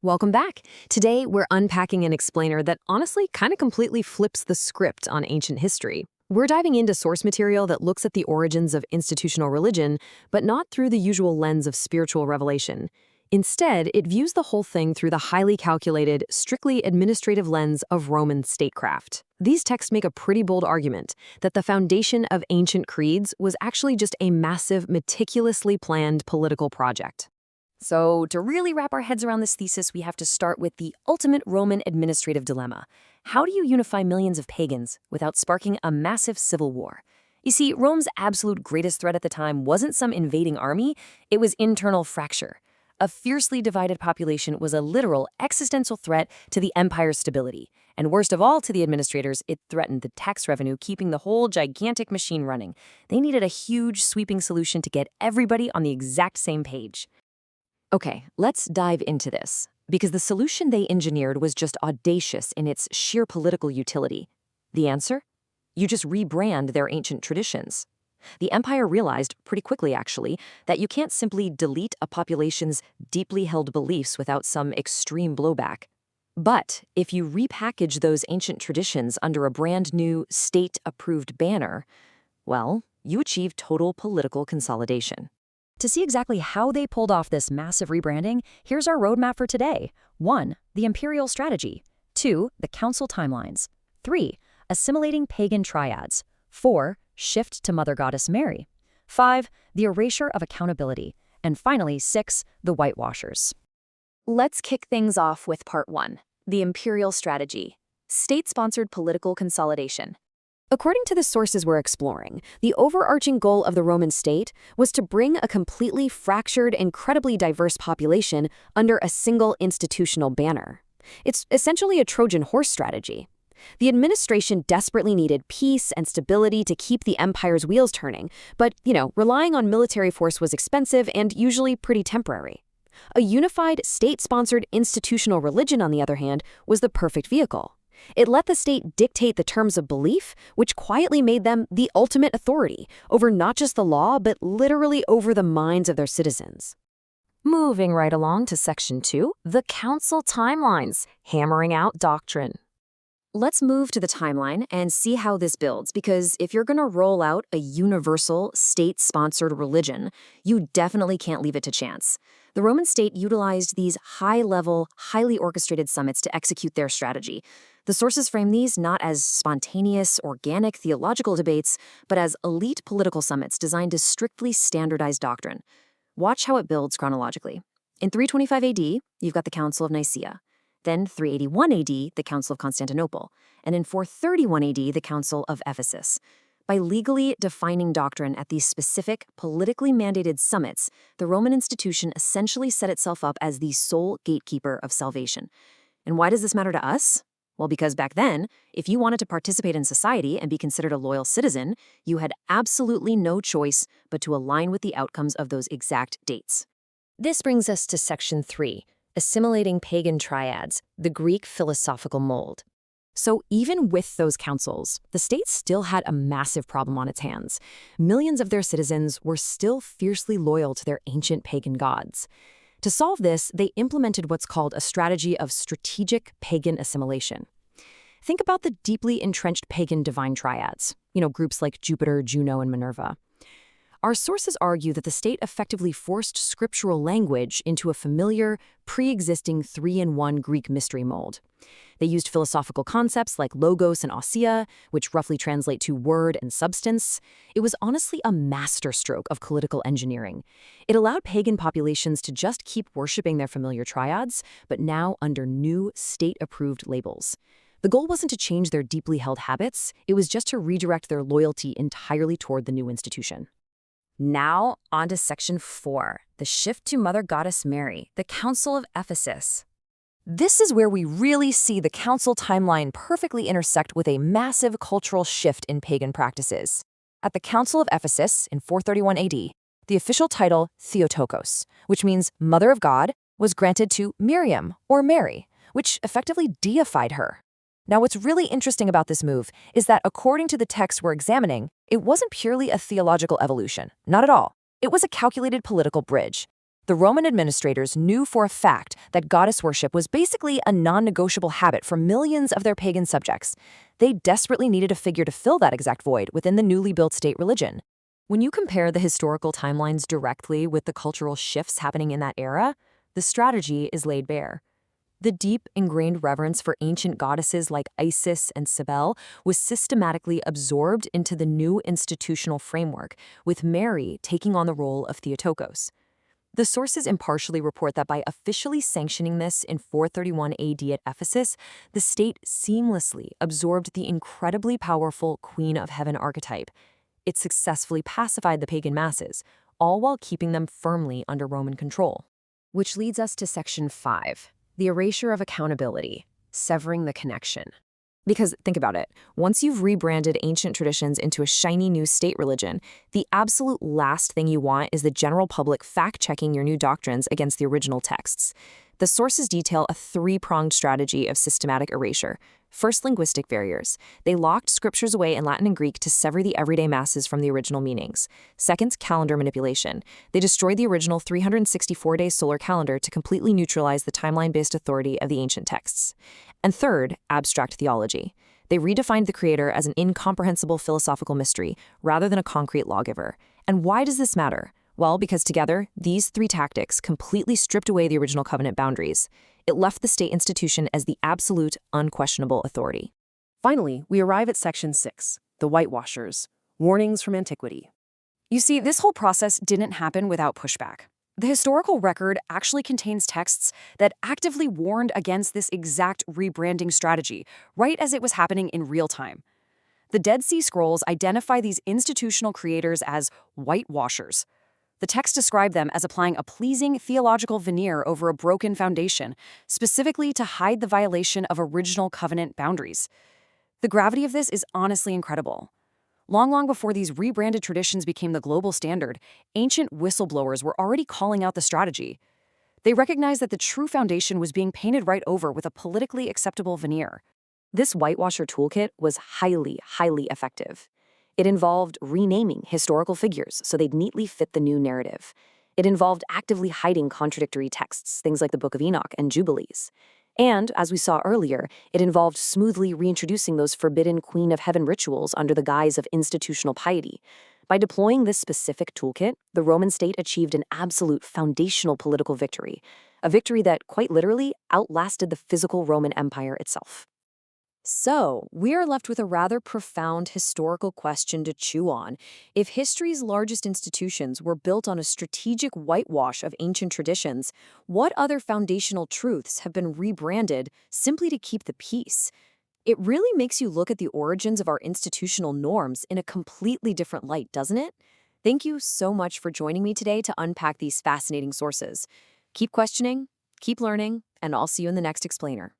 Welcome back. Today, we're unpacking an explainer that honestly kind of completely flips the script on ancient history. We're diving into source material that looks at the origins of institutional religion, but not through the usual lens of spiritual revelation. Instead, it views the whole thing through the highly calculated, strictly administrative lens of Roman statecraft. These texts make a pretty bold argument that the foundation of ancient creeds was actually just a massive, meticulously planned political project. So, to really wrap our heads around this thesis, we have to start with the ultimate Roman administrative dilemma. How do you unify millions of pagans without sparking a massive civil war? You see, Rome's absolute greatest threat at the time wasn't some invading army, it was internal fracture. A fiercely divided population was a literal existential threat to the empire's stability. And worst of all to the administrators, it threatened the tax revenue, keeping the whole gigantic machine running. They needed a huge, sweeping solution to get everybody on the exact same page. Okay, let's dive into this, because the solution they engineered was just audacious in its sheer political utility. The answer? You just rebrand their ancient traditions. The empire realized, pretty quickly actually, that you can't simply delete a population's deeply held beliefs without some extreme blowback. But if you repackage those ancient traditions under a brand new, state-approved banner, well, you achieve total political consolidation. To see exactly how they pulled off this massive rebranding, here's our roadmap for today. 1. The imperial strategy. 2. The council timelines. 3. Assimilating pagan triads. 4. Shift to Mother Goddess Mary. 5. The erasure of accountability. And finally, 6. The whitewashers. Let's kick things off with part 1. The imperial strategy. State-sponsored political consolidation. According to the sources we're exploring, the overarching goal of the Roman state was to bring a completely fractured, incredibly diverse population under a single institutional banner. It's essentially a Trojan horse strategy. The administration desperately needed peace and stability to keep the empire's wheels turning, but, relying on military force was expensive and usually pretty temporary. A unified, state-sponsored institutional religion, on the other hand, was the perfect vehicle. It let the state dictate the terms of belief, which quietly made them the ultimate authority over not just the law, but literally over the minds of their citizens. Moving right along to Section 2, the council timelines, hammering out doctrine. Let's move to the timeline and see how this builds, because if you're going to roll out a universal, state-sponsored religion, you definitely can't leave it to chance. The Roman state utilized these high-level, highly orchestrated summits to execute their strategy. The sources frame these not as spontaneous, organic theological debates, but as elite political summits designed to strictly standardize doctrine. Watch how it builds chronologically. In 325 AD, you've got the Council of Nicaea. Then 381 AD, the Council of Constantinople. And in 431 AD, the Council of Ephesus. By legally defining doctrine at these specific, politically mandated summits, the Roman institution essentially set itself up as the sole gatekeeper of salvation. And why does this matter to us? Well, because back then, if you wanted to participate in society and be considered a loyal citizen, you had absolutely no choice but to align with the outcomes of those exact dates. This brings us to Section 3, assimilating pagan triads, the Greek philosophical mold. So even with those councils, the state still had a massive problem on its hands. Millions of their citizens were still fiercely loyal to their ancient pagan gods. To solve this, they implemented what's called a strategy of strategic pagan assimilation. Think about the deeply entrenched pagan divine triads, groups like Jupiter, Juno, and Minerva. Our sources argue that the state effectively forced scriptural language into a familiar, pre-existing 3-in-1 Greek mystery mold. They used philosophical concepts like logos and ousia, which roughly translate to word and substance. It was honestly a masterstroke of political engineering. It allowed pagan populations to just keep worshiping their familiar triads, but now under new state-approved labels. The goal wasn't to change their deeply held habits, it was just to redirect their loyalty entirely toward the new institution. Now, on to Section 4, the shift to Mother Goddess Mary, the Council of Ephesus. This is where we really see the council timeline perfectly intersect with a massive cultural shift in pagan practices. At the Council of Ephesus in 431 AD, the official title Theotokos, which means Mother of God, was granted to Miriam, or Mary, which effectively deified her. Now, what's really interesting about this move is that according to the text we're examining, it wasn't purely a theological evolution. Not at all. It was a calculated political bridge. The Roman administrators knew for a fact that goddess worship was basically a non-negotiable habit for millions of their pagan subjects. They desperately needed a figure to fill that exact void within the newly built state religion. When you compare the historical timelines directly with the cultural shifts happening in that era, the strategy is laid bare. The deep, ingrained reverence for ancient goddesses like Isis and Cybele was systematically absorbed into the new institutional framework, with Mary taking on the role of Theotokos. The sources impartially report that by officially sanctioning this in 431 AD at Ephesus, the state seamlessly absorbed the incredibly powerful Queen of Heaven archetype. It successfully pacified the pagan masses, all while keeping them firmly under Roman control. Which leads us to Section 5, the erasure of accountability, severing the connection. Because think about it, once you've rebranded ancient traditions into a shiny new state religion, the absolute last thing you want is the general public fact-checking your new doctrines against the original texts. The sources detail a three-pronged strategy of systematic erasure. First, linguistic barriers. They locked scriptures away in Latin and Greek to sever the everyday masses from the original meanings. Second, calendar manipulation. They destroyed the original 364-day solar calendar to completely neutralize the timeline-based authority of the ancient texts. And third, abstract theology. They redefined the Creator as an incomprehensible philosophical mystery rather than a concrete lawgiver. And why does this matter? Well, because together, these three tactics completely stripped away the original covenant boundaries. It left the state institution as the absolute, unquestionable authority. Finally, we arrive at Section 6, the Whitewashers, Warnings from Antiquity. You see, this whole process didn't happen without pushback. The historical record actually contains texts that actively warned against this exact rebranding strategy, right as it was happening in real time. The Dead Sea Scrolls identify these institutional creators as whitewashers. The text described them as applying a pleasing theological veneer over a broken foundation, specifically to hide the violation of original covenant boundaries. The gravity of this is honestly incredible. Long before these rebranded traditions became the global standard, ancient whistleblowers were already calling out the strategy. They recognized that the true foundation was being painted right over with a politically acceptable veneer. This whitewasher toolkit was highly effective. It involved renaming historical figures so they'd neatly fit the new narrative. It involved actively hiding contradictory texts, things like the Book of Enoch and Jubilees. And, as we saw earlier, it involved smoothly reintroducing those forbidden Queen of Heaven rituals under the guise of institutional piety. By deploying this specific toolkit, the Roman state achieved an absolute foundational political victory, a victory that, quite literally, outlasted the physical Roman Empire itself. So, we are left with a rather profound historical question to chew on. If history's largest institutions were built on a strategic whitewash of ancient traditions, what other foundational truths have been rebranded simply to keep the peace? It really makes you look at the origins of our institutional norms in a completely different light, doesn't it? Thank you so much for joining me today to unpack these fascinating sources. Keep questioning, keep learning, and I'll see you in the next explainer.